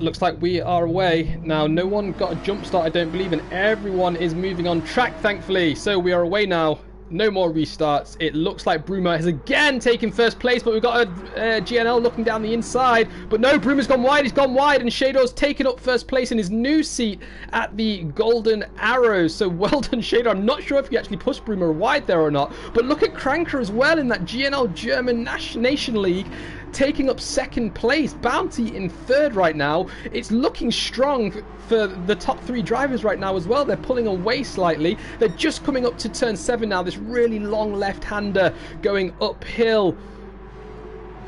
Looks like we are away. Now, no one got a jump start, I don't believe, and everyone is moving on track, thankfully. So we are away now. No more restarts. It looks like Bruma has again taken first place, but we've got a GNL looking down the inside. But no, Bruma's gone wide. He's gone wide, and Shador's taken up first place in his new seat at the Golden Arrows. So well done, Shador. I'm not sure if he actually pushed Bruma wide there or not. But look at Kranker as well in that GNL German Nation League, taking up second place. Bounty in third right now. It's looking strong for the top three drivers right now as well. They're pulling away slightly. They're just coming up to turn 7 now. This really long left-hander going uphill.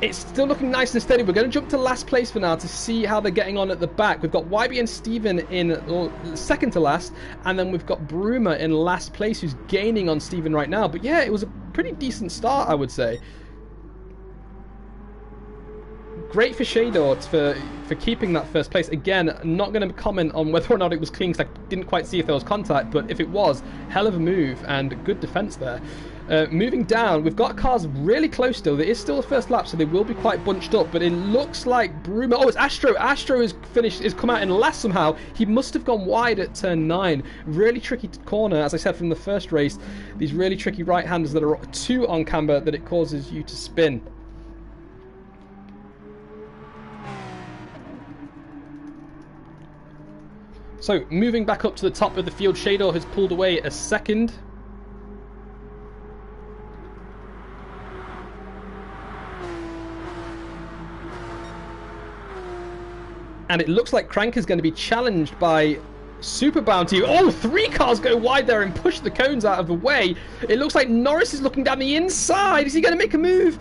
It's still looking nice and steady. We're going to jump to last place for now to see how they're getting on at the back. We've got YB and Steven in second to last, and then we've got Bruma in last place, who's gaining on Steven right now. But yeah, it was a pretty decent start, I would say. Great for Shador for keeping that first place. Again, not going to comment on whether or not it was clean, because I didn't quite see if there was contact, but if it was, hell of a move and good defense there. Moving down, we've got cars really close still. There is still the first lap, so they will be quite bunched up, but it looks like Bruma... Oh, it's Astro. Astro is come out in last somehow. He must have gone wide at turn 9. Really tricky corner, as I said from the first race. These really tricky right-handers that are too on camber that it causes you to spin. So, moving back up to the top of the field, Shador has pulled away a second. And it looks like Crank is going to be challenged by Super Bounty. Oh, 3 cars go wide there and push the cones out of the way. It looks like Norris is looking down the inside. Is he going to make a move?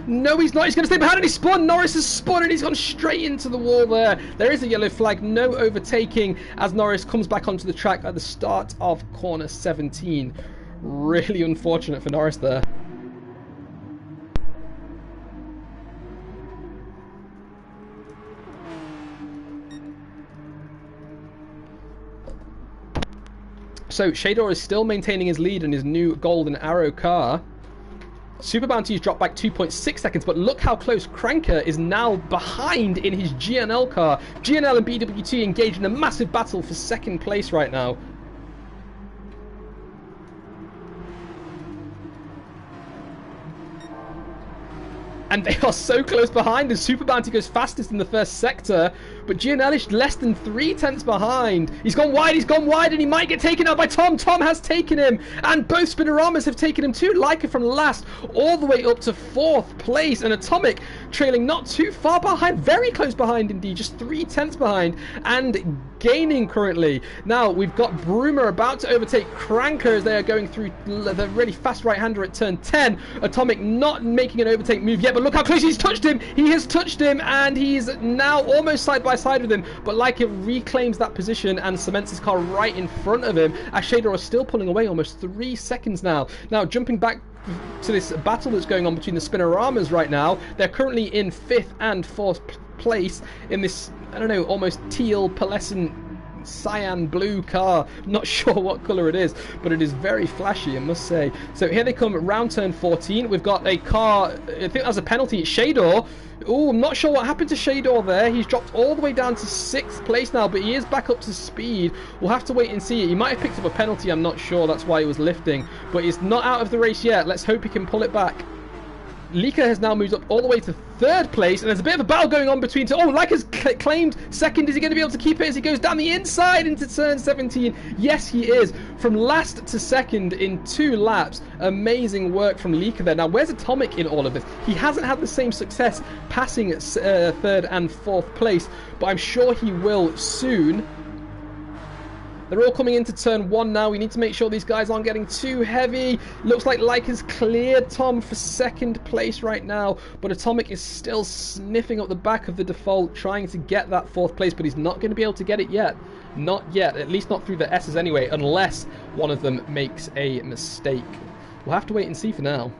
No, he's not. He's going to stay behind, and he spun. Norris has spun, and he's gone straight into the wall there. There is a yellow flag. No overtaking as Norris comes back onto the track at the start of corner 17. Really unfortunate for Norris there. So, Shador is still maintaining his lead in his new Golden Arrow car. Super Bounty has dropped back 2.6 seconds, but look how close Kranker is now behind in his GNL car. GNL and BWT engaged in a massive battle for second place right now. And they are so close behind as Super Bounty goes fastest in the first sector. But GNL is less than 3 tenths behind. He's gone wide, and he might get taken out by Tom. Tom has taken him, and both Spinoramas have taken him too. Leica from last, all the way up to 4th place. And Atomic trailing not too far behind, very close behind indeed, just 3 tenths behind, and gaining currently. Now, we've got Bruma about to overtake Kranker as they are going through the really fast right-hander at turn 10. Atomic not making an overtake move yet, but look how close he's touched him. He has touched him, and he's now almost side by side with him, but Leica reclaims that position and cements his car right in front of him as Shador is still pulling away almost 3 seconds now. Now, jumping back to this battle that's going on between the Spinoramas right now, they're currently in 5th and 4th place in this, I don't know, almost teal, pearlescent, cyan blue car. Not sure what colour it is, but it is very flashy, I must say. So here they come round turn 14. We've got a car, I think that's a penalty. It's Shador. Oh, I'm not sure what happened to Shador there. He's dropped all the way down to 6th place now, but he is back up to speed. We'll have to wait and see. He might have picked up a penalty, I'm not sure. That's why he was lifting, but he's not out of the race yet. Let's hope he can pull it back. Leica has now moved up all the way to 3rd place, and there's a bit of a battle going on between two. Oh, Leica's claimed second. Is he going to be able to keep it as he goes down the inside into turn 17? Yes, he is. From last to second in 2 laps. Amazing work from Leica there. Now, where's Atomic in all of this? He hasn't had the same success passing 3rd and 4th place, but I'm sure he will soon. They're all coming into turn 1 now. We need to make sure these guys aren't getting too heavy. Looks like Leica's cleared Tom for 2nd place right now, but Atomic is still sniffing up the back of the default, trying to get that 4th place, but he's not going to be able to get it yet. Not yet, at least not through the S's anyway, unless one of them makes a mistake. We'll have to wait and see for now.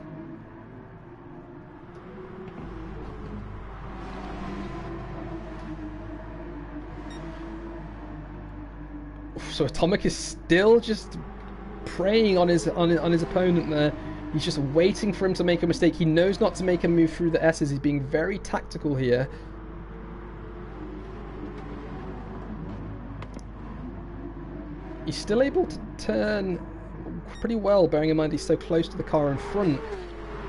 So Atomic is still just preying on his opponent there. He's just waiting for him to make a mistake. He knows not to make a move through the S's. He's being very tactical here. He's still able to turn pretty well, bearing in mind he's so close to the car in front.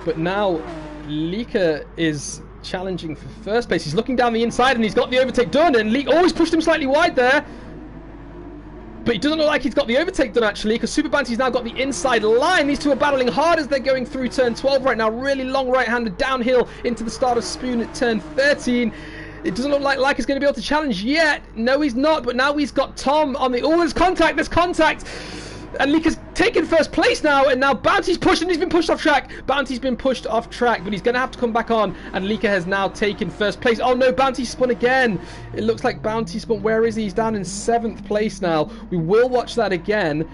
But now Lieke is challenging for first place. He's looking down the inside and he's got the overtake done, and Lieke always pushed him slightly wide there. But it doesn't look like he's got the overtake done, actually, because Super Bounty's now got the inside line. These two are battling hard as they're going through turn 12 right now. Really long right-hander downhill into the start of Spoon at turn 13. It doesn't look like he's going to be able to challenge yet. No, he's not, but now he's got Tom on the... Oh, there's contact, And Lieka's taken first place now, and now Bounty's pushed, and he's been pushed off track. Bounty's been pushed off track, but he's going to have to come back on, and Lieke has now taken first place. Oh no, Bounty spun again. It looks like Bounty spun. Where is he? He's down in 7th place now. We will watch that again.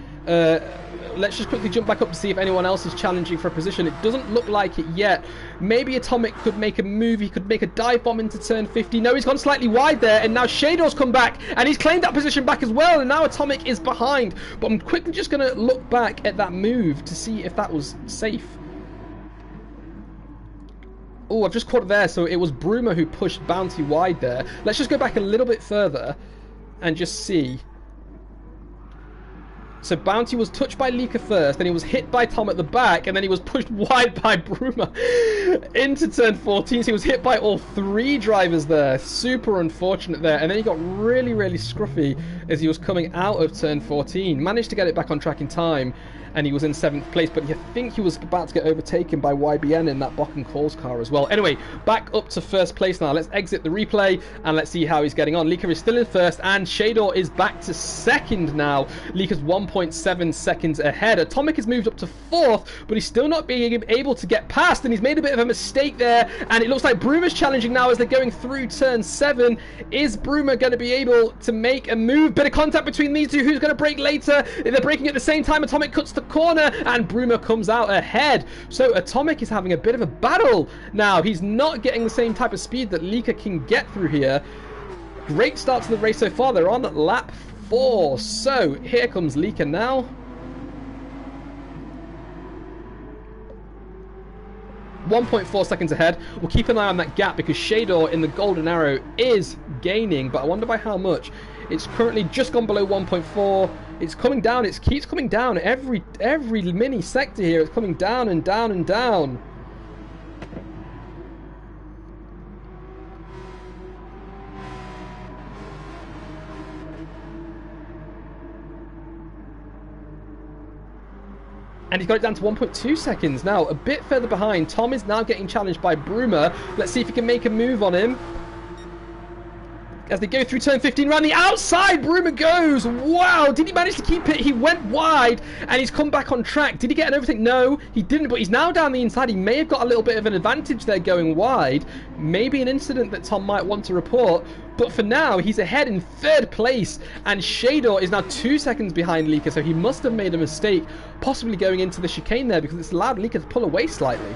Let's just quickly jump back up to see if anyone else is challenging for a position. It doesn't look like it yet. Maybe Atomic could make a move. He could make a dive bomb into turn 50. No, he's gone slightly wide there, and now Shador's come back, and he's claimed that position back as well, and now Atomic is behind. But I'm quickly just going to look back at that move to see if that was safe. Oh, I've just caught it there. So it was Bruma who pushed Bounty wide there. Let's just go back a little bit further and just see. So Bounty was touched by Lieke first, then he was hit by Tom at the back, and then he was pushed wide by Bruma into turn 14. So he was hit by all 3 drivers there. Super unfortunate there. And then he got really, really scruffy as he was coming out of turn 14. Managed to get it back on track in time, and he was in 7th place, but I think he was about to get overtaken by YBN in that Bock and Coles car as well. Anyway, back up to first place now. Let's exit the replay, and let's see how he's getting on. Lieke is still in first, and Shador is back to second now. Lieke's 1.7 seconds ahead. Atomic has moved up to 4th, but he's still not being able to get past, and he's made a bit of a mistake there, and it looks like Bruma's challenging now as they're going through turn 7. Is Bruma going to be able to make a move? Bit of contact between these two. Who's going to brake later? They're braking at the same time. Atomic cuts the corner, and Bruma comes out ahead. So Atomic is having a bit of a battle now. He's not getting the same type of speed that Lieke can get through here. Great start to the race so far. They're on lap 4. So here comes Lieke now. 1.4 seconds ahead. We'll keep an eye on that gap because Shador in the golden arrow is gaining, but I wonder by how much. It's currently just gone below 1.4. It's coming down. It keeps coming down. Every mini sector here, it's coming down and down and down. And he's got it down to 1.2 seconds. Now, a bit further behind, Tom is now getting challenged by Bruma. Let's see if he can make a move on him. As they go through turn 15, around the outside, Bruma goes. Wow, did he manage to keep it? He went wide, and he's come back on track. Did he get an overtake? No, he didn't, but he's now down the inside. He may have got a little bit of an advantage there going wide. Maybe an incident that Tom might want to report. But for now, he's ahead in 3rd place, and Shador is now 2 seconds behind Lieke, so he must have made a mistake, possibly going into the chicane there, because it's allowed Lieke to pull away slightly.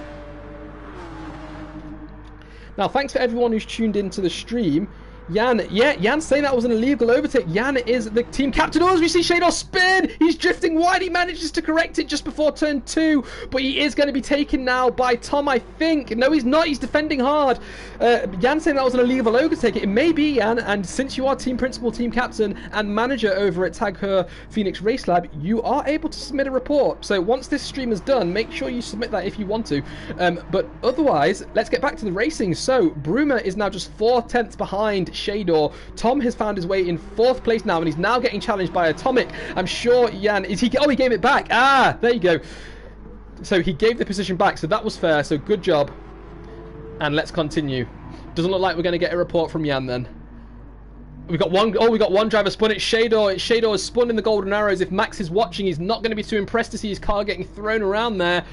Now, thanks for everyone who's tuned into the stream. Jan, yeah, Jan's saying that was an illegal overtake. Jan is the team captain. Oh, as we see Shador spin, he's drifting wide. He manages to correct it just before turn 2, but he is going to be taken now by Tom, I think. No, he's not. He's defending hard. Jan saying that was an illegal overtake. It may be, Jan, and since you are team principal, team captain, and manager over at Tag Her Phoenix Race Lab, you are able to submit a report. So once this stream is done, make sure you submit that if you want to. But otherwise, let's get back to the racing. So Bruma is now just 4/10 behind Shador. Tom has found his way in 4th place now, and he's now getting challenged by Atomic. I'm sure Jan is he. Oh, he gave it back. Ah, there you go. So he gave the position back. So that was fair. So good job. And let's continue. Doesn't look like we're going to get a report from Jan then. We got one. Oh, we got one driver spun. It's Shador. Shador has spun in the golden arrows. If Max is watching, he's not going to be too impressed to see his car getting thrown around there.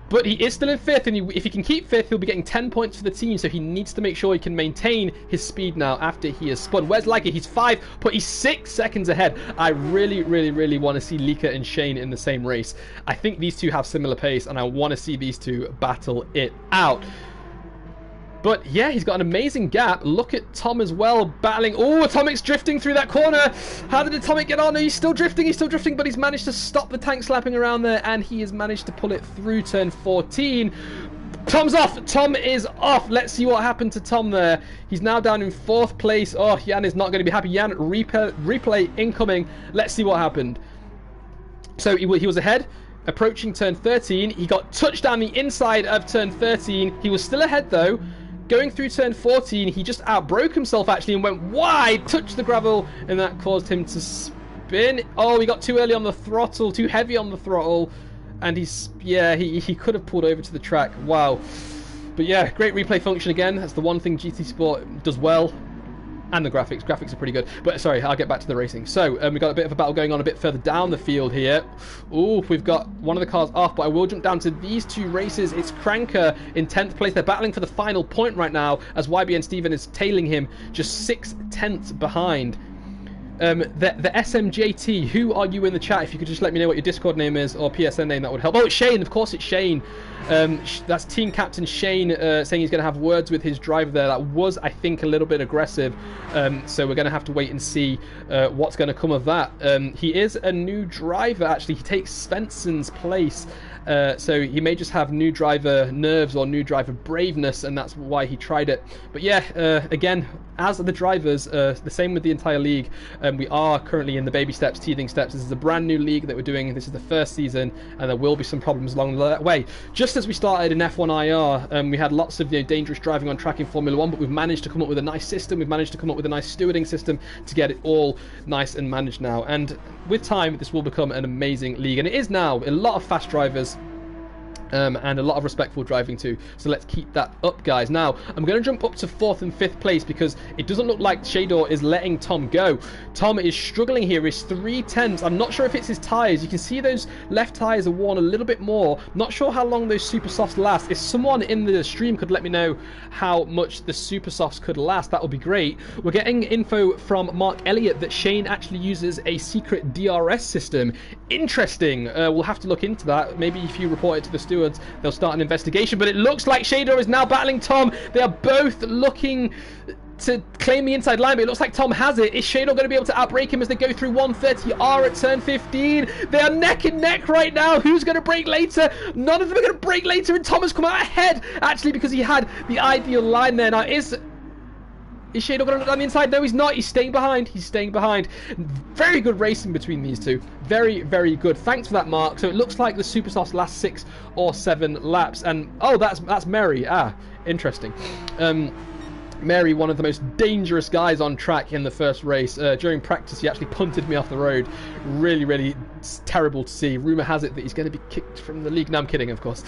But he is still in 5th, and if he can keep 5th, he'll be getting 10 points for the team, so he needs to make sure he can maintain his speed now after he has spun. Where's Lieke? He's 5, but he's 6 seconds ahead. I really, really, really want to see Lieke and Shane in the same race. I think these two have similar pace, and I want to see these two battle it out. But yeah, he's got an amazing gap. Look at Tom as well, battling. Oh, Atomic's drifting through that corner. How did Atomic get on? No, he's still drifting, but he's managed to stop the tank slapping around there, and he has managed to pull it through turn 14. Tom's off. Tom is off. Let's see what happened to Tom there. He's now down in 4th place. Oh, Jan is not going to be happy. Jan, replay incoming. Let's see what happened. So he was ahead, approaching turn 13. He got touched down the inside of turn 13. He was still ahead, though. Going through turn 14, he just outbroke himself, actually, and went wide, touched the gravel, and that caused him to spin. Oh, he got too early on the throttle, too heavy on the throttle. And he could have pulled over to the track. Wow. But yeah, great replay function again. That's the one thing GT Sport does well. And the graphics. Graphics are pretty good. But sorry, I'll get back to the racing. So, we've got a bit of a battle going on a bit further down the field here. Ooh, we've got one of the cars off, but I will jump down to these 2 races. It's Cranker in 10th place. They're battling for the final point right now, as YBN Steven is tailing him just 6/10 behind. The SMJT, who are you in the chat? If you could just let me know what your Discord name is or PSN name, that would help. Oh, it's Shane. Of course it's Shane. That's team captain Shane saying he's going to have words with his driver there. That was, I think, a little bit aggressive. So we're going to have to wait and see what's going to come of that. He is a new driver, actually. He takes Svensson's place. So he may just have new driver nerves or new driver braveness, and that's why he tried it. But yeah, again, as the drivers, the same with the entire league. We are currently in the baby steps, teething steps. This is a brand new league that we're doing. This is the first season, and there will be some problems along the way. Just as we started in F1 IR, we had lots of dangerous driving on track in Formula 1, but we've managed to come up with a nice system. We've managed to come up with a nice stewarding system to get it all nice and managed now. And with time, this will become an amazing league, and it is now. A lot of fast drivers. And a lot of respectful driving too. So let's keep that up, guys. Now, I'm going to jump up to 4th and 5th place because it doesn't look like Shador is letting Tom go. Tom is struggling here. He's 3/10. I'm not sure if it's his tyres. You can see those left tyres are worn a little bit more. Not sure how long those super softs last. If someone in the stream could let me know how much the super softs could last, that would be great. We're getting info from Mark Elliott that Shane actually uses a secret DRS system. Interesting. We'll have to look into that. Maybe if you report it to the stewards, they'll start an investigation. But it looks like Shador is now battling Tom. They are both looking to claim the inside line, but it looks like Tom has it. Is Shador going to be able to outbrake him as they go through 130R at turn 15? They are neck and neck right now. Who's going to break later? None of them are going to break later, and Tom has come out ahead, actually, because he had the ideal line there. Now, is Shador going to look down the inside? No, he's not. He's staying behind. He's staying behind. Very good racing between these two. Very, very good. Thanks for that, Mark. So it looks like the Super Softs last 6 or 7 laps. And, oh, that's Mary. Ah, interesting. Mary, one of the most dangerous guys on track in the first race. During practice, he actually punted me off the road. Really, really terrible to see. Rumour has it that he's going to be kicked from the league. No, I'm kidding, of course.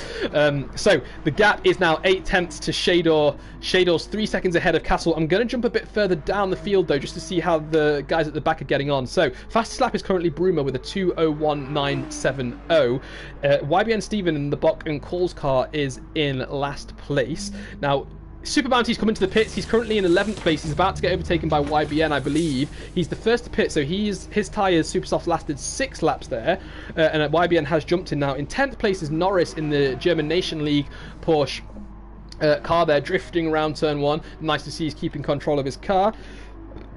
So the gap is now 8/10 to Shador. Shador's 3 seconds ahead of Castle. I'm going to jump a bit further down the field, though, just to see how the guys at the back are getting on. So fastest lap is currently Bruma with a 2:01.970. YBN Steven in the Bock and Coles car is in last place. Now, Super Bounty's come into the pits. He's currently in 11th place. He's about to get overtaken by YBN, I believe. He's the first to pit, so his tyres, Super Softs, lasted 6 laps there. And YBN has jumped in now. In 10th place is Norris in the German Nation League Porsche car there, drifting around turn 1. Nice to see he's keeping control of his car.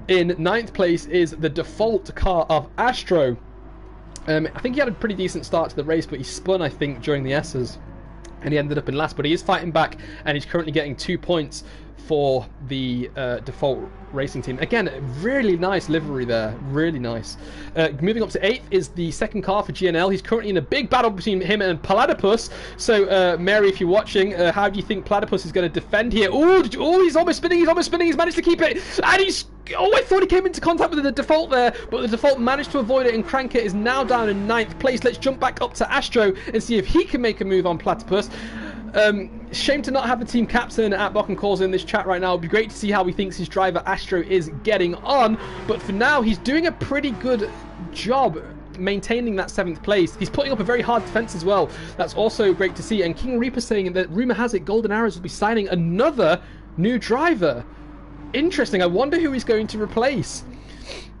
In 9th place is the default car of Astro. I think he had a pretty decent start to the race, but he spun, I think, during the S's. And he ended up in last, but he is fighting back, and he's currently getting 2 points for the default racing team. Again, really nice livery there, really nice. Moving up to 8th is the second car for GNL. He's currently in a big battle between him and Platypus. So, Mary, if you're watching, how do you think Platypus is going to defend here? Oh, he's almost spinning, he's managed to keep it, and he's... Oh, I thought he came into contact with the default there, but the default managed to avoid it, and Cranker is now down in 9th place. Let's jump back up to Astro and see if he can make a move on Platypus. Shame to not have the team captain at Bock and Calls in this chat right now. It'd be great to see how he thinks his driver Astro is getting on, but for now he's doing a pretty good job maintaining that 7th place. He's putting up a very hard defense as well. That's also great to see. And King Reaper saying that rumour has it Golden Arrows will be signing another new driver. Interesting. I wonder who he's going to replace.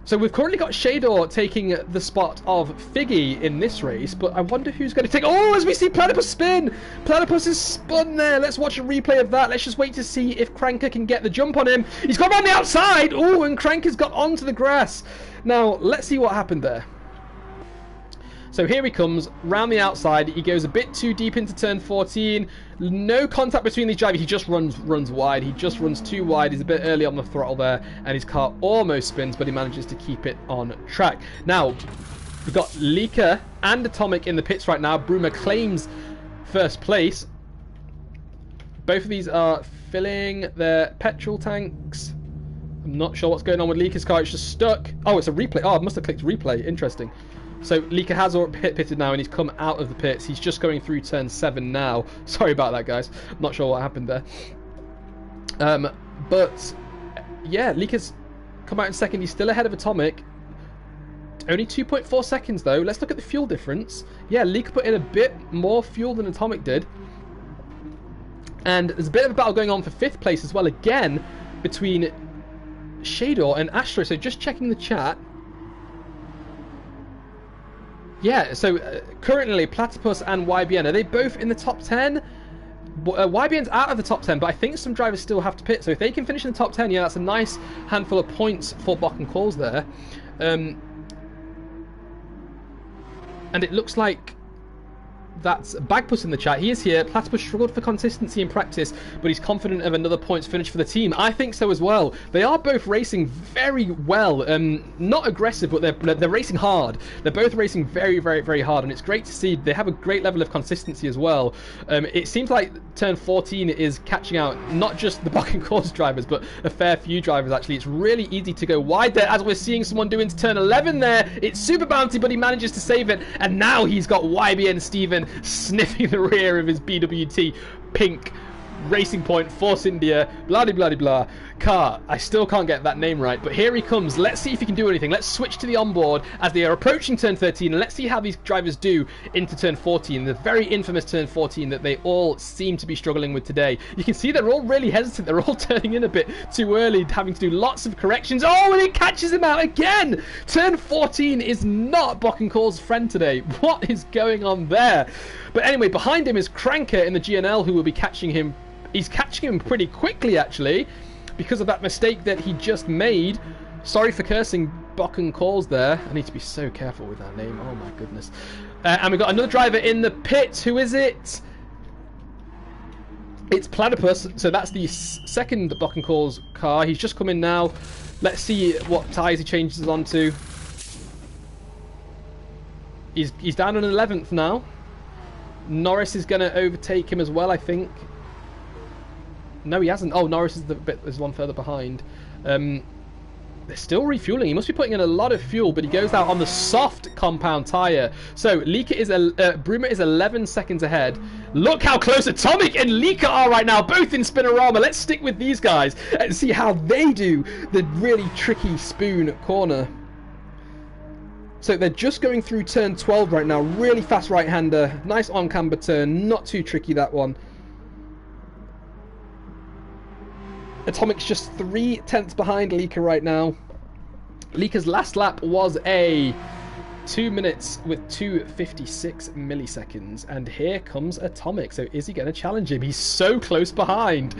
So we've currently got Shador taking the spot of Figgy in this race, but I wonder who's going to take... Oh, as we see Platypus spin! Platypus is spun there. Let's watch a replay of that. Let's just wait to see if Cranker can get the jump on him. He's gone on the outside! Oh, and Cranker's got onto the grass. Now, let's see what happened there. So here he comes, round the outside. He goes a bit too deep into turn 14. No contact between these drivers. He just runs wide. He just runs too wide. He's a bit early on the throttle there, and his car almost spins, but he manages to keep it on track. Now, we've got Leaker and Atomic in the pits right now. Bruma claims first place. Both of these are filling their petrol tanks. I'm not sure what's going on with Leaker's car. It's just stuck. Oh, it's a replay. Oh, I must have clicked replay. Interesting. So Leaker has pitted now, and he's come out of the pits. He's just going through turn 7 now. Sorry about that, guys. I'm not sure what happened there. But yeah, Leaker's come out in second. He's still ahead of Atomic. Only 2.4 seconds though. Let's look at the fuel difference. Yeah, Leaker put in a bit more fuel than Atomic did. And there's a bit of a battle going on for 5th place as well, again, between Shador and Astro. So just checking the chat. Yeah, so currently Platypus and YBN, are they both in the top 10? YBN's out of the top 10, but I think some drivers still have to pit. So if they can finish in the top 10, yeah, that's a nice handful of points for Bock and Calls there. And it looks like that's Bagpuss in the chat. He is here. Platypus struggled for consistency in practice, but he's confident of another points finish for the team. I think so as well. They are both racing very well. Not aggressive, but they're racing hard. They're both racing very, very, very hard, and it's great to see. They have a great level of consistency as well. It seems like turn 14 is catching out not just the Bock and Calls drivers, but a fair few drivers actually. It's really easy to go wide there, as we're seeing someone do into turn 11 there. It's Super Bounty, but he manages to save it, and now he's got YBN Steven sniffing the rear of his BWT pink Racing Point Force India blah blah blah blah car. I still can't get that name right, but here he comes. Let's see if he can do anything. Let's switch to the onboard as they are approaching turn 13, and let's see how these drivers do into turn 14, the very infamous turn 14 that they all seem to be struggling with today. You can see they're all really hesitant. They're all turning in a bit too early, having to do lots of corrections. Oh, and it catches him out again. Turn 14 is not Bock and Call's friend today. What is going on there? But anyway, behind him is Cranker in the GNL, who will be catching him. He's catching him pretty quickly, actually, because of that mistake that he just made. Sorry for cursing Bock and Calls there. I need to be so careful with that name. Oh, my goodness. And we've got another driver in the pits. Who is it? It's Platypus. So that's the second Bock and Calls car. He's just come in now. Let's see what tyres he changes onto. He's down on 11th now. Norris is going to overtake him as well, I think. No, he hasn't. Oh, Norris is one further behind. They're still refueling. He must be putting in a lot of fuel, but he goes out on the soft compound tyre. So Bruma is 11 seconds ahead. Look how close Atomic and Leaker are right now, both in Spinorama. Let's stick with these guys and see how they do the really tricky spoon corner. So they're just going through turn 12 right now. Really fast right-hander. Nice on-camber turn. Not too tricky, that one. Atomic's just 3/10 behind Leaker right now. Leaker's last lap was a 2 minutes with 2:56 milliseconds. And here comes Atomic. So is he going to challenge him? He's so close behind.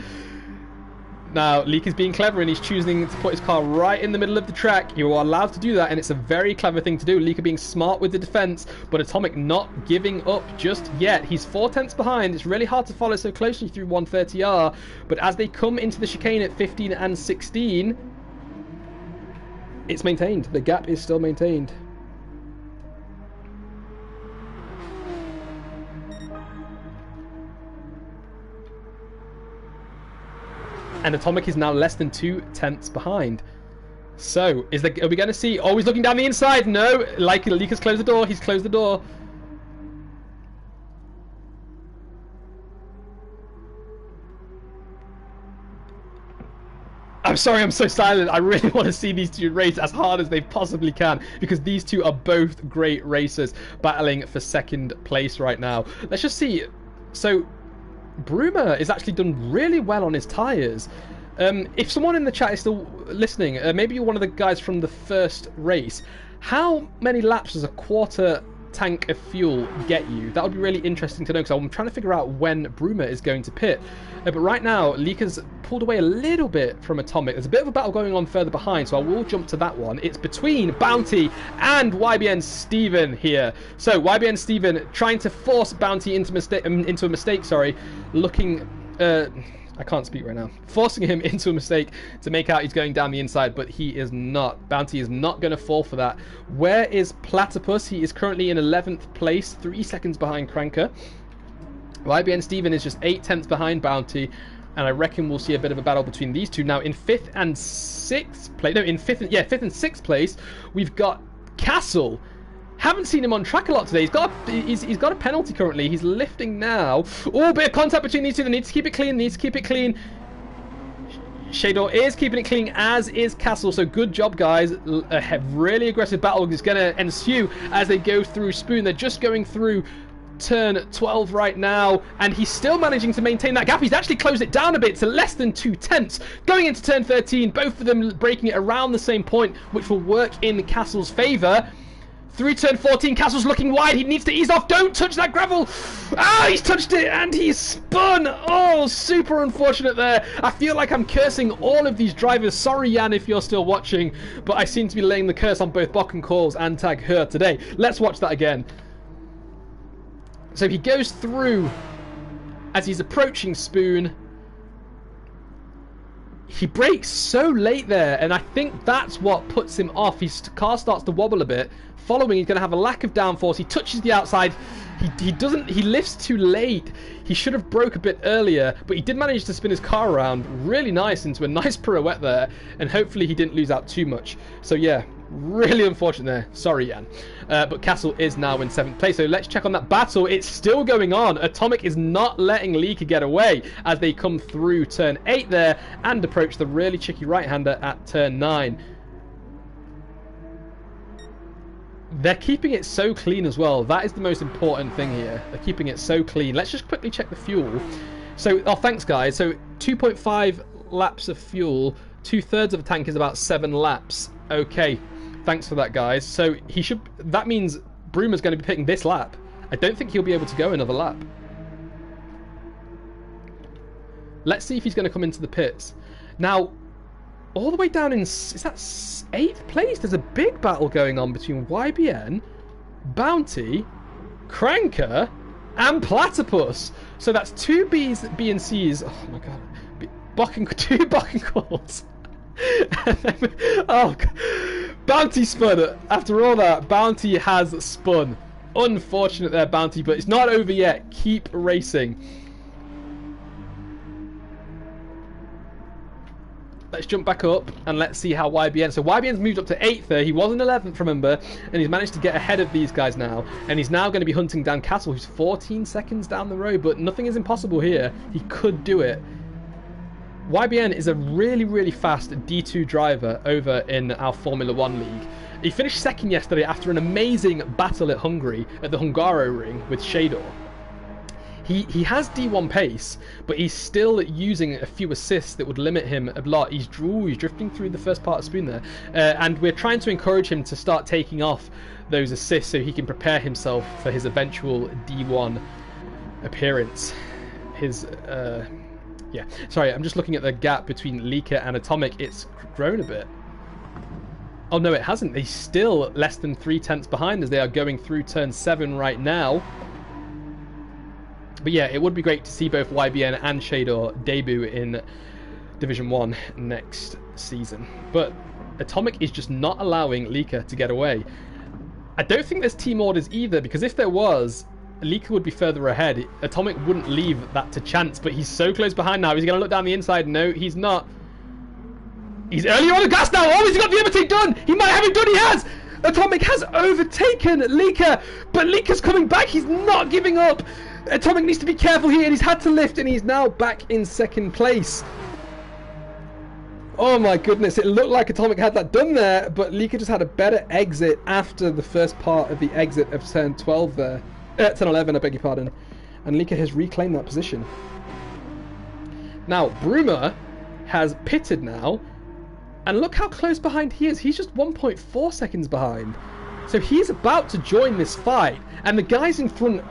Now, Leaker's being clever, and he's choosing to put his car right in the middle of the track. You are allowed to do that, and it's a very clever thing to do. Leaker being smart with the defense, but Atomic not giving up just yet. He's 4/10 behind. It's really hard to follow so closely through 130R, but as they come into the chicane at 15 and 16, it's maintained. The gap is still maintained. And Atomic is now less than 2/10 behind. So, are we going to see... Oh, he's looking down the inside. No, like Leaker's closed the door. He's closed the door. I'm sorry, I'm so silent. I really want to see these two race as hard as they possibly can, because these two are both great racers battling for second place right now. Let's just see. So... Bruma is actually done really well on his tyres. If someone in the chat is still listening, maybe you're one of the guys from the first race, how many laps does a quarter tank of fuel get you? That would be really interesting to know, because I'm trying to figure out when Bruma is going to pit. But right now, Lika's pulled away a little bit from Atomic. There's a bit of a battle going on further behind, so I will jump to that one. It's between Bounty and YBN Steven here. So YBN Steven trying to force Bounty into a mistake, looking... I can't speak right now. Forcing him into a mistake to make out he's going down the inside, but he is not. Bounty is not going to fall for that. Where is Platypus? He is currently in 11th place, 3 seconds behind Cranker. YBN Steven is just 8/10 behind Bounty, and I reckon we'll see a bit of a battle between these two. Now, in 5th and 6th place... No, in 5th and 6th place, we've got Castle. Haven't seen him on track a lot today. He's got a penalty currently. He's lifting now. Oh, bit of contact between these two. They need to keep it clean. Shador is keeping it clean, as is Castle. So good job, guys. A really aggressive battle is going to ensue as they go through Spoon. They're just going through turn 12 right now, and he's still managing to maintain that gap. He's actually closed it down a bit to less than 2/10. Going into turn 13, both of them breaking it around the same point, which will work in Castle's favour. Through turn 14, Castle's looking wide. He needs to ease off. Don't touch that gravel. Ah, he's touched it and he's spun. Oh, super unfortunate there. I feel like I'm cursing all of these drivers. Sorry, Jan, if you're still watching, but I seem to be laying the curse on both Bokken Calls and Tag Her today. Let's watch that again. So he goes through as he's approaching Spoon. He brakes so late there, and I think that's what puts him off. His car starts to wobble a bit. Following, he's going to have a lack of downforce. He touches the outside. He lifts too late. He should have broke a bit earlier, but he did manage to spin his car around really nice into a nice pirouette there, and hopefully he didn't lose out too much. So yeah, really unfortunate there. Sorry, Jan. But Castle is now in 7th place, so let's check on that battle. It's still going on. Atomic is not letting Lika get away as they come through turn 8 there and approach the really tricky right-hander at turn 9. They're keeping it so clean as well. That is the most important thing here. They're keeping it so clean. Let's just quickly check the fuel. So, oh, thanks, guys. So, 2.5 laps of fuel. 2/3 of a tank is about 7 laps. Okay. Thanks for that, guys. So, that means Bruma's going to be picking this lap. I don't think he'll be able to go another lap. Let's see if he's going to come into the pits. Now, all the way down in... Is that 8th place? There's a big battle going on between YBN, Bounty, Cranker, and Platypus. So that's 2 B's, B and C's. Oh my god. 2 Bokken Calls. Oh, god. Bounty spun. After all that, Bounty has spun. Unfortunate there, Bounty, but it's not over yet. Keep racing. Let's jump back up and let's see how YBN... So YBN's moved up to 8th there. He was in 11th, remember, and he's managed to get ahead of these guys now. And he's now going to be hunting down Castle, who's 14 seconds down the road, but nothing is impossible here. He could do it. YBN is a really, really fast D2 driver over in our Formula 1 league. He finished 2nd yesterday after an amazing battle at Hungary, at the Hungaro ring with Shador. He has D1 pace, but he's still using a few assists that would limit him a lot. He's drifting through the first part of Spoon there. And we're trying to encourage him to start taking off those assists so he can prepare himself for his eventual D1 appearance. Yeah, sorry, I'm just looking at the gap between Lika and Atomic. It's grown a bit. Oh no, it hasn't. He's still less than 3/10 behind as they are going through turn 7 right now. But yeah, it would be great to see both YBN and Shador debut in Division 1 next season. But Atomic is just not allowing Lika to get away. I don't think there's team orders either, because if there was, Lika would be further ahead. Atomic wouldn't leave that to chance, but he's so close behind now. He's going to look down the inside. No, he's not. He's earlier on the gas now. Oh, he's got the overtake done. He might have it done. He has. Atomic has overtaken Lika, but Lika's coming back. He's not giving up. Atomic needs to be careful here, and he's had to lift, and he's now back in 2nd place. Oh my goodness, it looked like Atomic had that done there, but Lika just had a better exit after the first part of the exit of turn 12 there. Turn 11, I beg your pardon. And Lika has reclaimed that position. Now, Bruma has pitted now, and look how close behind he is. He's just 1.4 seconds behind. So he's about to join this fight, and the guys in front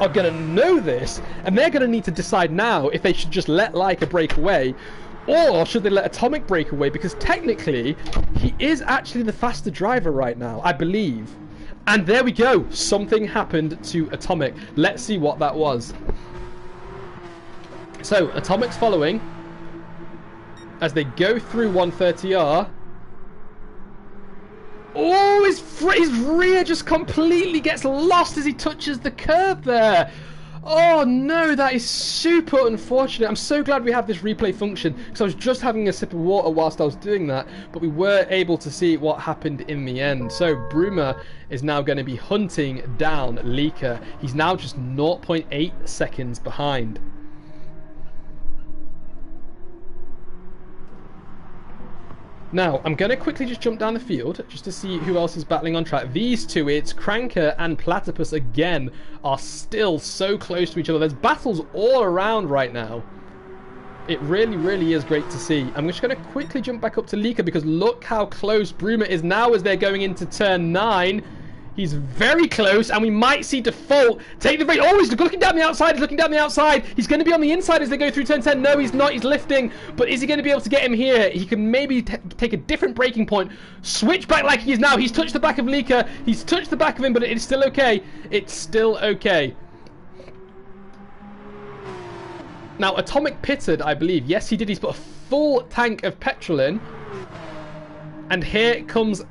are going to know this, and they're going to need to decide now if they should just let Leica break away, or should they let Atomic break away, because technically he is actually the faster driver right now, I believe. And there we go, something happened to Atomic. Let's see what that was. So Atomic's following as they go through 130R. Oh, his rear just completely gets lost as he touches the curb there. Oh no, that is super unfortunate. I'm so glad we have this replay function, because I was just having a sip of water whilst I was doing that, but we were able to see what happened in the end. So Bruma is now going to be hunting down Leica. He's now just 0.8 seconds behind. Now, I'm going to quickly just jump down the field just to see who else is battling on track. These two, it's Cranker and Platypus again, are still so close to each other. There's battles all around right now. It really, really is great to see. I'm just going to quickly jump back up to Leica, because look how close Bruma is now as they're going into turn 9. He's very close, and we might see Default take the race. Oh, he's looking down the outside. He's looking down the outside. He's going to be on the inside as they go through turn 10. No, he's not. He's lifting. But is he going to be able to get him here? He can maybe take a different braking point. Switch back like he is now. He's touched the back of Leica. He's touched the back of him, but it's still okay. It's still okay. Now, Atomic pitted, I believe. Yes, he did. He's put a full tank of petrol in. And here comes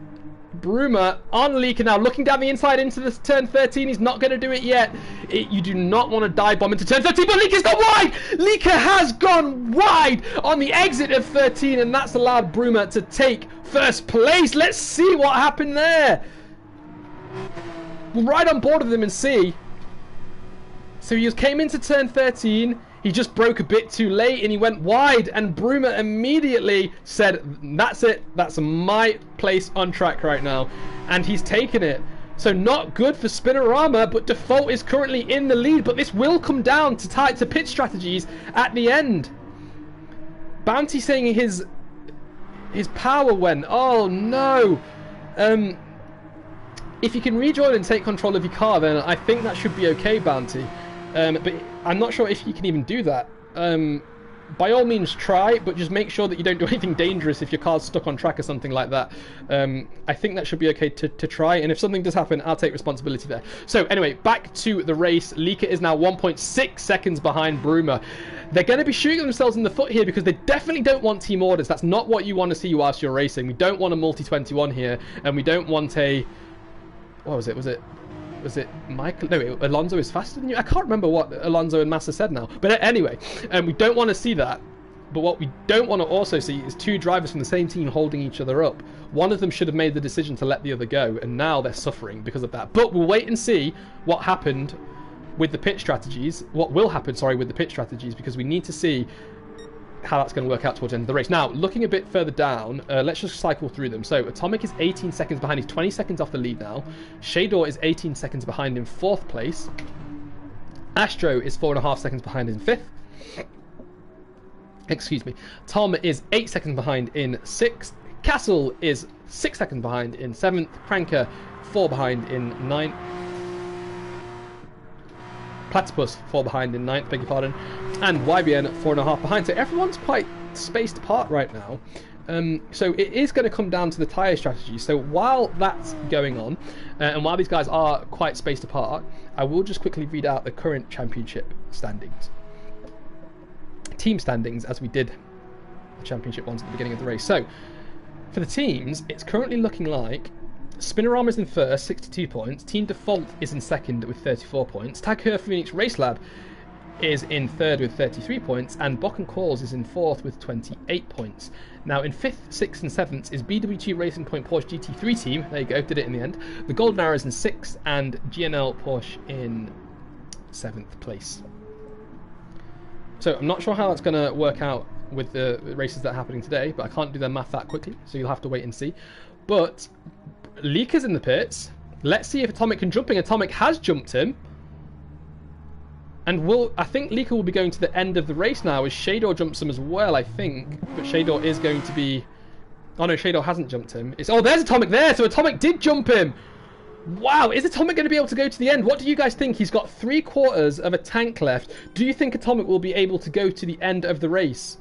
Bruma on Leica now, looking down the inside into this turn 13. He's not going to do it yet. You do not want to dive bomb into turn 13, but Leica's gone wide! Leica has gone wide on the exit of 13, and that's allowed Bruma to take first place. Let's see what happened there. We're right on board with them and see. So he just came into turn 13. He just broke a bit too late and he went wide, and Bruma immediately said, that's it, that's my place on track right now, and he's taken it. So not good for Spinorama, but Default is currently in the lead, but this will come down to pit strategies at the end. Bounty saying his power went. Oh no. If you can rejoin and take control of your car, then I think that should be okay, Bounty. But I'm not sure if you can even do that. By all means try, but just make sure that you don't do anything dangerous if your car's stuck on track or something like that. I think that should be okay to try, and if something does happen, I'll take responsibility there. So anyway, back to the race. Leica is now 1.6 seconds behind Bruma. They're going to be shooting themselves in the foot here, because they definitely don't want team orders. That's not what you want to see whilst you're racing. We don't want a multi-21 here, and we don't want a... What was it? Was it Michael? No, Alonso is faster than you. I can't remember what Alonso and Massa said now. But anyway, we don't want to see that. But what we don't want to also see is two drivers from the same team holding each other up. One of them should have made the decision to let the other go, and now they're suffering because of that. But we'll wait and see what happened with the pit strategies. What will happen, sorry, with the pit strategies, because we need to see how that's going to work out towards the end of the race. Now, looking a bit further down, let's just cycle through them. So, Atomic is 18 seconds behind. He's 20 seconds off the lead now. Shador is 18 seconds behind in 4th place. Astro is 4.5 seconds behind in 5th. Excuse me. Tom is 8 seconds behind in 6th. Castle is 6 seconds behind in 7th. Cranker, 4 behind in 9th. Platypus 4 behind in 9th, beg your pardon, and YBN 4.5 behind. So everyone's quite spaced apart right now. So it is going to come down to the tyre strategy. So while that's going on, and while these guys are quite spaced apart, I will just quickly read out the current championship standings. Team standings, as we did the championship ones at the beginning of the race. So for the teams, it's currently looking like Spinorama is in 1st, 62 points. Team Default is in 2nd with 34 points. Tag Her Phoenix Race Lab is in 3rd with 33 points. And Bock and Calls is in 4th with 28 points. Now in 5th, 6th and 7th is BWG Racing Point Porsche GT3 team. There you go, did it in the end. The Golden Arrow is in 6th and GNL Porsche in 7th place. So I'm not sure how that's going to work out with the races that are happening today, but I can't do their math that quickly, so you'll have to wait and see. But Leica's in the pits. Let's see if Atomic can jump him. Atomic has jumped him. And I think Leica will be going to the end of the race now as Shador jumps him as well, I think. But Shador is going to be... Oh no, Shador hasn't jumped him. Oh, there's Atomic there! So Atomic did jump him! Wow, is Atomic going to be able to go to the end? What do you guys think? He's got 3/4 of a tank left. Do you think Atomic will be able to go to the end of the race?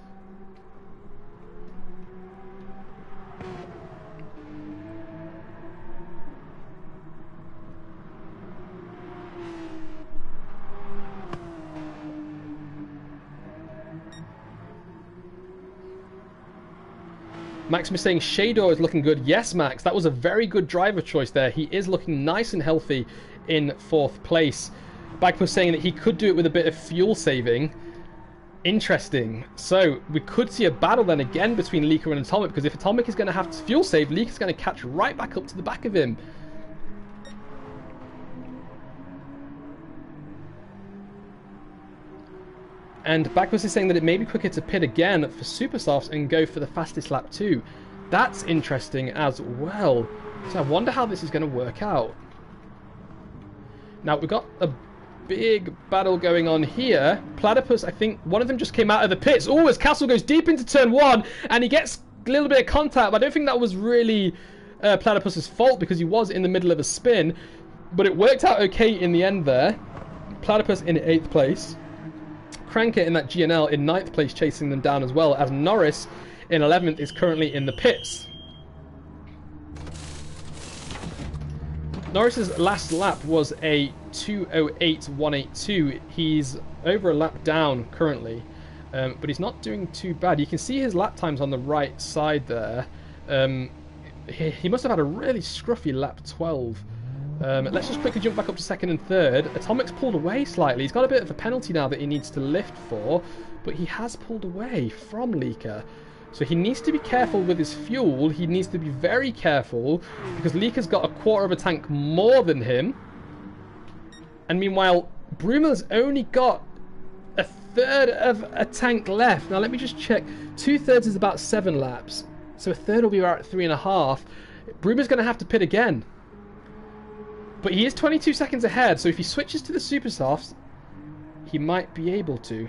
Max is saying Shador is looking good. Yes, Max, that was a very good driver choice there. He is looking nice and healthy in 4th place. Bag was saying that he could do it with a bit of fuel saving. Interesting. So we could see a battle then again between Lika and Atomic, because if Atomic is going to have to fuel save, Lika's going to catch right back up to the back of him. And Backwoods is saying that it may be quicker to pit again for super softs and go for the fastest lap too. That's interesting as well. So I wonder how this is going to work out. Now we've got a big battle going on here. Platypus, I think one of them just came out of the pits. Oh, as Castle goes deep into turn 1 and he gets a little bit of contact, but I don't think that was really Platypus's fault because he was in the middle of a spin. But it worked out okay in the end there. Platypus in 8th place. Cranker in that GNL in 9th place chasing them down as well, as Norris in 11th is currently in the pits. Norris's last lap was a 2:08.182. He's over a lap down currently, but he's not doing too bad. You can see his lap times on the right side there. He must have had a really scruffy lap 12. Let's just quickly jump back up to 2nd and 3rd. Atomic's pulled away slightly. He's got a bit of a penalty now that he needs to lift for, but he has pulled away from Lika. So he needs to be careful with his fuel. He needs to be very careful because Lika's got a 1/4 of a tank more than him. And meanwhile, Bruma's only got a 1/3 of a tank left. Now let me just check. 2/3 is about 7 laps. So a 1/3 will be about 3.5. Bruma's going to have to pit again. But he is 22 seconds ahead, so if he switches to the super softs, he might be able to.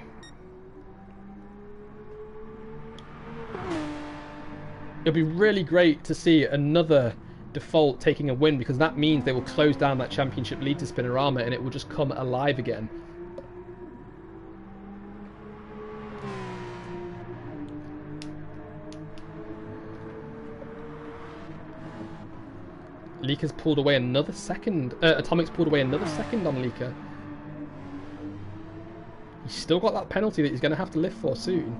It'll be really great to see another default taking a win, because that means they will close down that championship lead to Spinorama and it will just come alive again. Lika's pulled away another second. Atomic's pulled away another second on Lika. He's still got that penalty that he's going to have to lift for soon.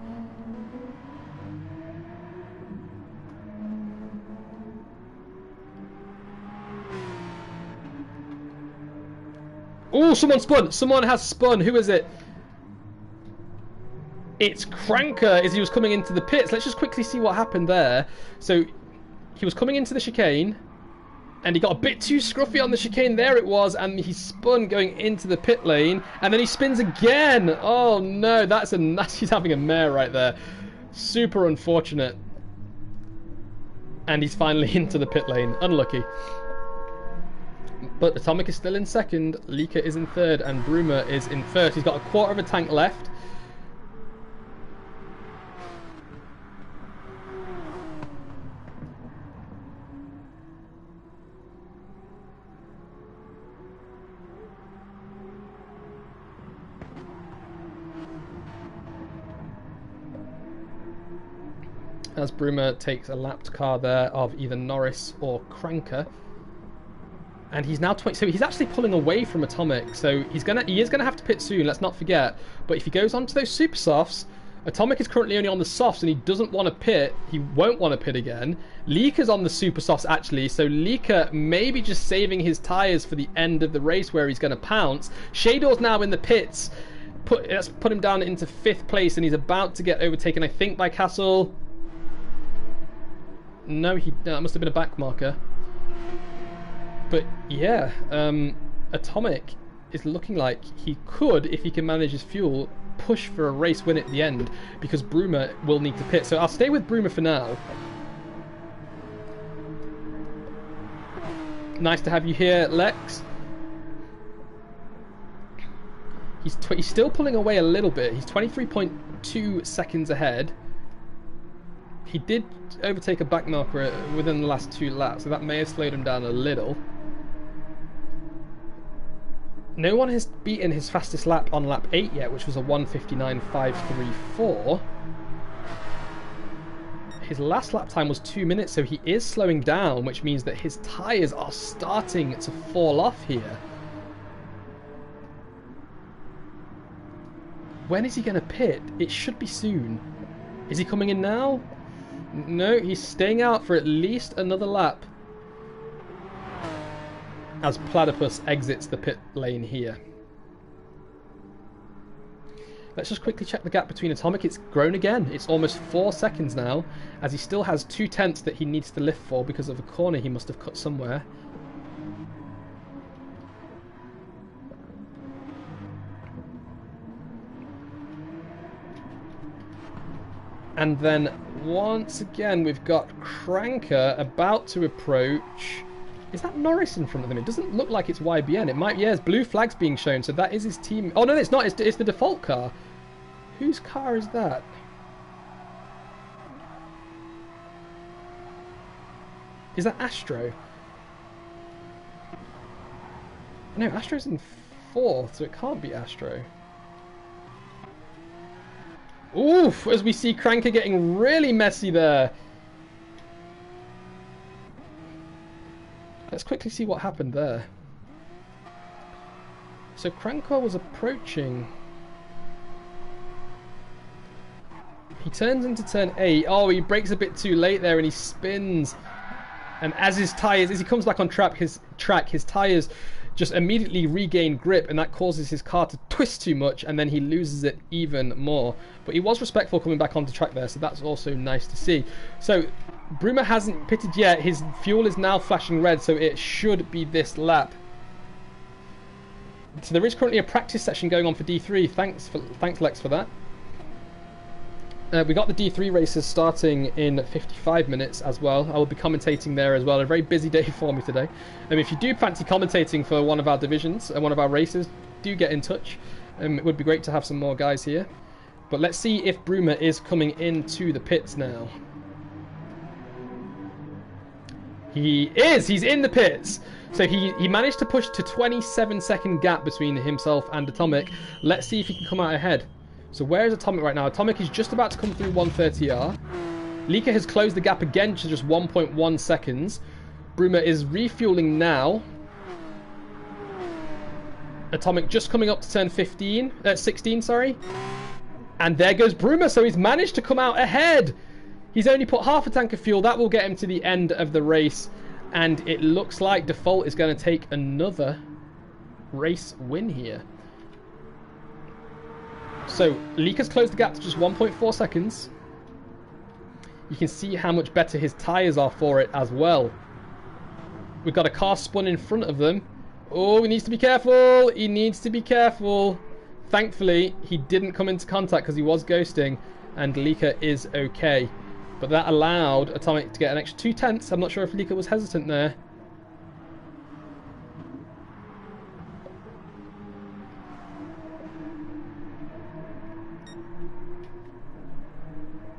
Oh, someone spun! Someone has spun! Who is it? It's Cranker as he was coming into the pits. Let's just quickly see what happened there. So, he was coming into the chicane, and he got a bit too scruffy on the chicane. There it was, and he spun going into the pit lane, and then he spins again. Oh no, he's having a mare right there. Super unfortunate. And he's finally into the pit lane. Unlucky. But Atomic is still in 2nd, Lika is in 3rd, and Bruma is in 1st. He's got a 1/4 of a tank left. As Bruma takes a lapped car there of either Norris or Cranker. And he's now 20, so he's actually pulling away from Atomic, so he is gonna have to pit soon, let's not forget. But if he goes on to those super softs, Atomic is currently only on the softs and he doesn't want to pit. He won't want to pit again. Lika's on the super softs actually, so Lika may be just saving his tyres for the end of the race where he's going to pounce. Shador's now in the pits. Let's put him down into 5th place, and he's about to get overtaken, I think, by Castle. No, that must have been a back marker. But yeah, Atomic is looking like he could, if he can manage his fuel, push for a race win at the end, because Bruma will need to pit. So I'll stay with Bruma for now. Nice to have you here, Lex. He's still pulling away a little bit. He's 23.2 seconds ahead. He did overtake a back marker within the last 2 laps, so that may have slowed him down a little. No one has beaten his fastest lap on lap 8 yet, which was a 1:59.534. His last lap time was 2 minutes, so he is slowing down, which means that his tyres are starting to fall off here. When is he going to pit? It should be soon. Is he coming in now? No, he's staying out for at least another lap as Platypus exits the pit lane here. Let's just quickly check the gap between Atomic. It's grown again. It's almost 4 seconds now, as he still has 2 tenths that he needs to lift for because of a corner he must have cut somewhere. And then once again we've got Cranker about to approach. Is that Norris in front of them? It doesn't look like it's YBN. It might, yeah, blue flags being shown, so that is his team. Oh no, it's not. It's the default car. Whose car is that? Is that Astro? No, Astro's in 4th, so it can't be Astro. Oof, as we see Cranker getting really messy there. Let's quickly see what happened there. So Cranker was approaching. He turns into turn 8. Oh, he brakes a bit too late there and he spins. And as his tyres, as he comes back on track, his tyres just immediately regain grip, and that causes his car to twist too much, and then he loses it even more. But he was respectful coming back onto track there, so that's also nice to see. So Bruma hasn't pitted yet. His fuel is now flashing red, so it should be this lap. So there is currently a practice session going on for D3. Thanks Lex for that. We got the D3 races starting in 55 minutes as well. I will be commentating there as well. A very busy day for me today. If you do fancy commentating for one of our divisions and one of our races, do get in touch. It would be great to have some more guys here. But let's see if Bruma is coming into the pits now. He is! He's in the pits! So he managed to push to 27-second gap between himself and Atomic. Let's see if he can come out ahead. So where is Atomic right now? Atomic is just about to come through 130R. Lika has closed the gap again to just 1.1 seconds. Bruma is refueling now. Atomic just coming up to turn 16, sorry. And there goes Bruma, so he's managed to come out ahead. He's only put half a tank of fuel. That will get him to the end of the race. And it looks like Default is going to take another race win here. So, Lika's closed the gap to just 1.4 seconds. You can see how much better his tyres are for it as well. We've got a car spun in front of them. Oh, he needs to be careful. He needs to be careful. Thankfully, he didn't come into contact because he was ghosting. And Lika is okay. But that allowed Atomic to get an extra 2 tenths. I'm not sure if Lika was hesitant there.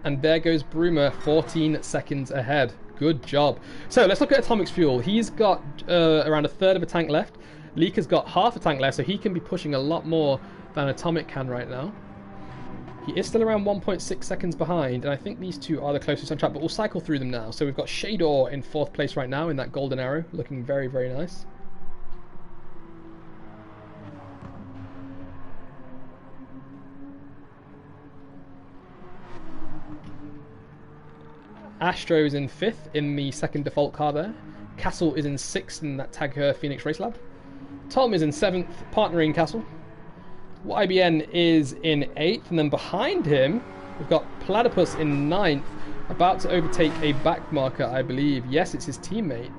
And there goes Bruma, 14 seconds ahead. Good job. So let's look at Atomic's fuel. He's got around a third of a tank left. Lika's got half a tank left, so he can be pushing a lot more than Atomic can right now. He is still around 1.6 seconds behind, and I think these two are the closest on track, but we'll cycle through them now. So we've got Shador in 4th place right now in that golden arrow, looking very, very nice. Astro is in 5th in the second default car there. Castle is in 6th in that Tag Her Phoenix Race Lab. Tom is in 7th, partnering Castle. YBN is in 8th, and then behind him, we've got Platypus in 9th, about to overtake a back marker, I believe. Yes, it's his teammate.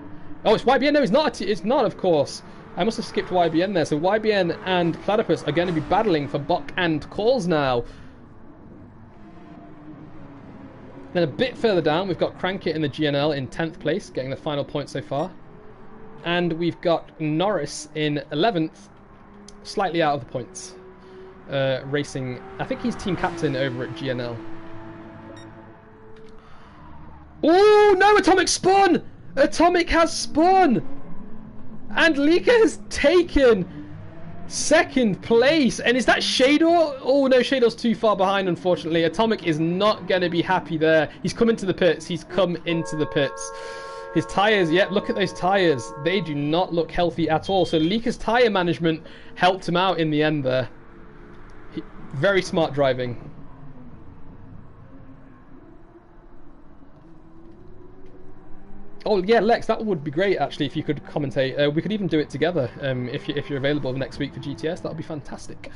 Oh, it's YBN. No, it's not. It's not, of course. I must have skipped YBN there. So YBN and Platypus are going to be battling for Buck and calls now. Then a bit further down, we've got Crankit in the GNL in 10th place, getting the final point so far. And we've got Norris in 11th, slightly out of the points. Racing, I think he's team captain over at GNL. Oh, no, Atomic spun! Atomic has spun! And Lika has taken Second place. And is that Shador? Oh no, Shador's too far behind, unfortunately. Atomic is not going to be happy there. He's come into the pits. He's come into the pits. His tyres, yeah, look at those tyres. They do not look healthy at all. So Leaker's tyre management helped him out in the end there. Very smart driving. Oh yeah, Lex, that would be great actually if you could commentate. We could even do it together if you're available next week for GTS. That would be fantastic.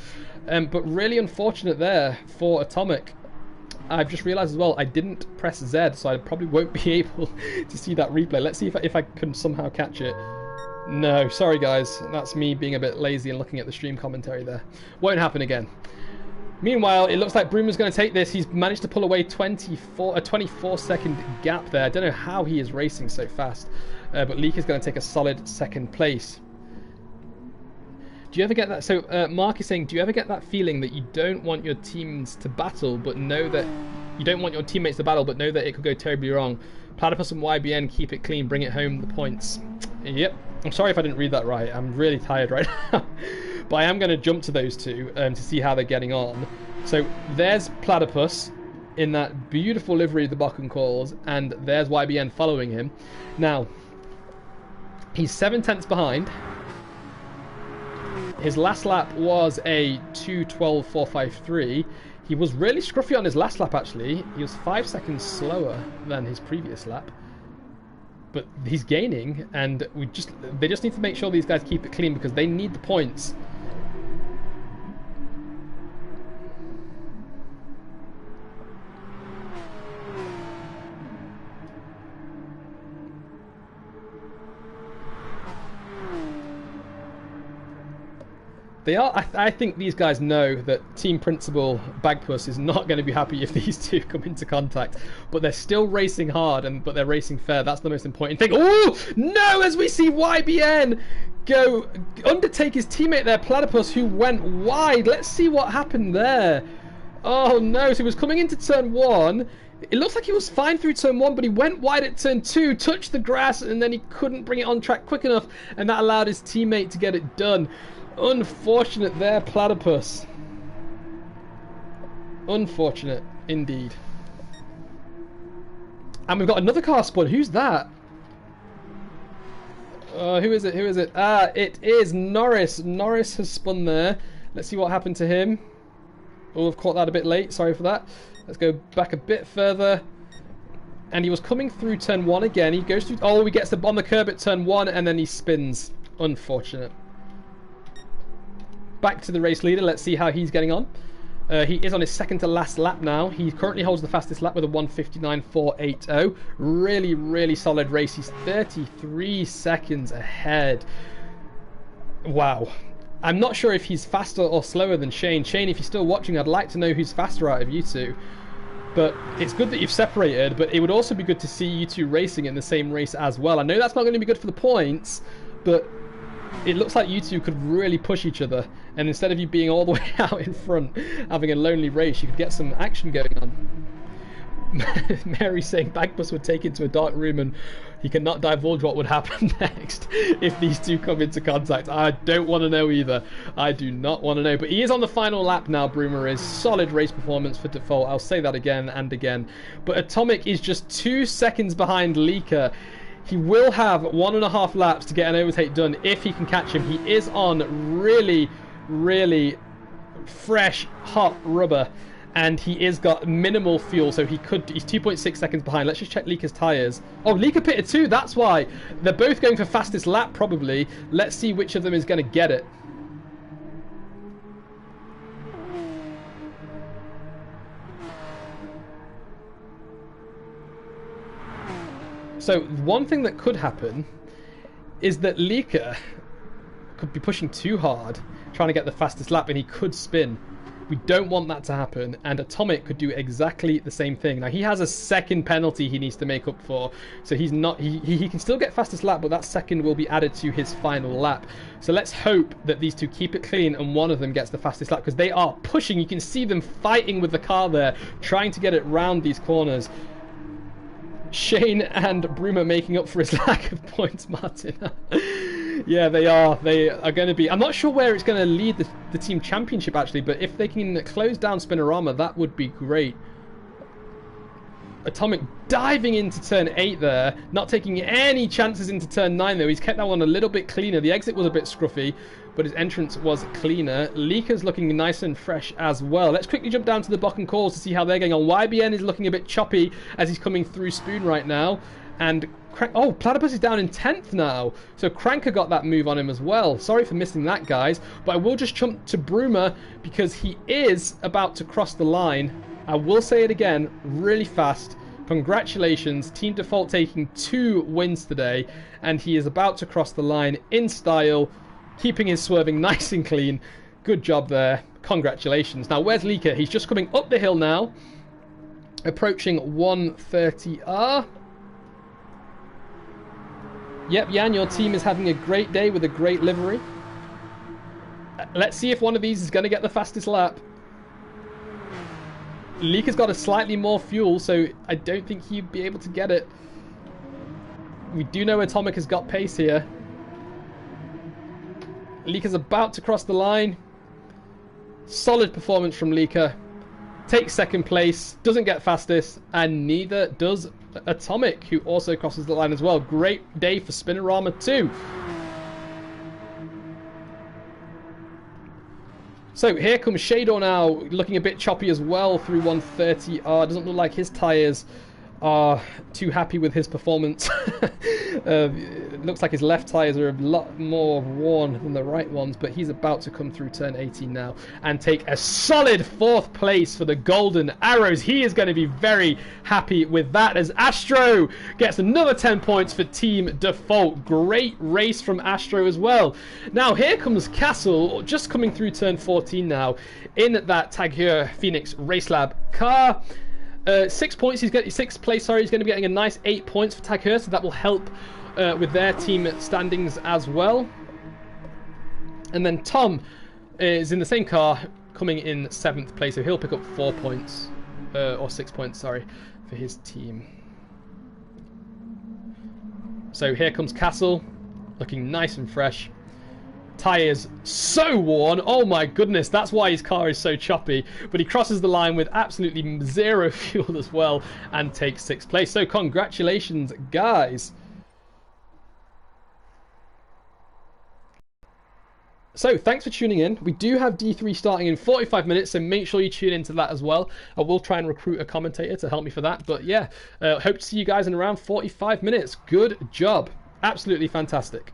But really unfortunate there for Atomic. I've just realised as well I didn't press Z, so I probably won't be able to see that replay. Let's see if I can somehow catch it. No, sorry guys, that's me being a bit lazy and looking at the stream commentary there. Won't happen again. Meanwhile, it looks like Bruma's going to take this. He's managed to pull away a 24-second gap there. I don't know how he is racing so fast, but Leak is going to take a solid second place. Do you ever get that? So Mark is saying, do you ever get that feeling that you don't want your teams to battle, but know that you don't want your teammates to battle, but know that it could go terribly wrong? Platypus and YBN, keep it clean, bring it home, the points. Yep. I'm sorry if I didn't read that right. I'm really tired right now. But I am going to jump to those two to see how they're getting on. So there's Platypus in that beautiful livery the Bokken calls, and there's YBN following him. Now, he's 7 tenths behind. His last lap was a 2:12.453. He was really scruffy on his last lap actually. He was 5 seconds slower than his previous lap. But he's gaining, and they just need to make sure these guys keep it clean because they need the points. They are. I think these guys know that Team Principal Bagpuss is not going to be happy if these two come into contact. But they're still racing hard, but they're racing fair. That's the most important thing. Oh no! As we see YBN go undertake his teammate there, Platypus, who went wide. Let's see what happened there. Oh no! So he was coming into turn 1. It looks like he was fine through turn 1, but he went wide at turn 2, touched the grass, and then he couldn't bring it on track quick enough, and that allowed his teammate to get it done. Unfortunate there, Platypus. Unfortunate, indeed. And we've got another car spun. Who's that? Who is it? Who is it? Ah, it is Norris. Norris has spun there. Let's see what happened to him. Oh, I've caught that a bit late. Sorry for that. Let's go back a bit further. And he was coming through turn 1 again. He goes through... Oh, he gets on the curb at turn 1 and then he spins. Unfortunate. Back to the race leader. Let's see how he's getting on. He is on his second to last lap now. He currently holds the fastest lap with a 1:59.480. Really, really solid race. He's 33 seconds ahead. Wow. I'm not sure if he's faster or slower than Shane. Shane, if you're still watching, I'd like to know who's faster out of you two. But it's good that you've separated, but it would also be good to see you two racing in the same race as well. I know that's not going to be good for the points, but it looks like you two could really push each other, and instead of you being all the way out in front having a lonely race, you could get some action going on. Mary saying Bagpuss would take into a dark room and he cannot divulge what would happen next if these two come into contact. I don't want to know either. I do not want to know. But he is on the final lap now, Broomer is. Solid race performance for default. I'll say that again and again. But Atomic is just 2 seconds behind Leaker. He will have 1.5 laps to get an overtake done if he can catch him. He is on really, really fresh, hot rubber. And he is got minimal fuel, so he's 2.6 seconds behind. Let's just check Leaker's tyres. Oh, Leaker pitted too, that's why. They're both going for fastest lap, probably. Let's see which of them is going to get it. So, one thing that could happen is that Leaker could be pushing too hard, trying to get the fastest lap, and he could spin. We don't want that to happen, and Atomic could do exactly the same thing. Now, he has a second penalty he needs to make up for, so he's not. He can still get fastest lap, but that second will be added to his final lap. So let's hope that these two keep it clean and one of them gets the fastest lap, because they are pushing. You can see them fighting with the car there, trying to get it round these corners. Shane and Broomer making up for his lack of points, Martin. Yeah, they are. They are going to be... I'm not sure where it's going to lead the team championship, actually, but if they can close down Spinorama, that would be great. Atomic diving into turn 8 there, not taking any chances into turn 9, though. He's kept that one a little bit cleaner. The exit was a bit scruffy, but his entrance was cleaner. Leaker's looking nice and fresh as well. Let's quickly jump down to the Bock and Calls to see how they're going on. YBN is looking a bit choppy as he's coming through Spoon right now. And oh, Platypus is down in 10th now. So Cranker got that move on him as well. Sorry for missing that, guys. But I will just jump to Broomer because he is about to cross the line. I will say it again really fast. Congratulations, Team Default taking 2 wins today. And he is about to cross the line in style, keeping his swerving nice and clean. Good job there. Congratulations. Now, where's Leaker? He's just coming up the hill now. Approaching 130R. Yep, Jan, your team is having a great day with a great livery. Let's see if one of these is going to get the fastest lap. Leaker's got a slightly more fuel, so I don't think he'd be able to get it. We do know Atomic has got pace here. Leaker's about to cross the line. Solid performance from Leaker. Takes second place, doesn't get fastest, and neither does Atomic, who also crosses the line as well. Great day for Spinorama too. So here comes Shador now, looking a bit choppy as well through 130R. Doesn't look like his tyres are too happy with his performance. It looks like his left tyres are a lot more worn than the right ones, but he's about to come through turn 18 now and take a solid 4th place for the Golden Arrows. He is going to be very happy with that as Astro gets another 10 points for Team Default. Great race from Astro as well. Now here comes Castle, just coming through turn 14 now in that Tag Heuer Phoenix Race Lab car. 6 points. He's getting 6th place. Sorry, he's going to be getting a nice 8 points for Tag Heuer, so that will help with their team standings as well. And then Tom is in the same car, coming in 7th place, so he'll pick up 4 points or 6 points. Sorry, for his team. So here comes Castle, looking nice and fresh. Tyres so worn, oh my goodness, that's why his car is so choppy, but he crosses the line with absolutely 0 fuel as well and takes 6th place. So congratulations, guys. So thanks for tuning in. We do have D3 starting in 45 minutes, so make sure you tune into that as well. I will try and recruit a commentator to help me for that, but yeah, hope to see you guys in around 45 minutes. Good job, absolutely fantastic.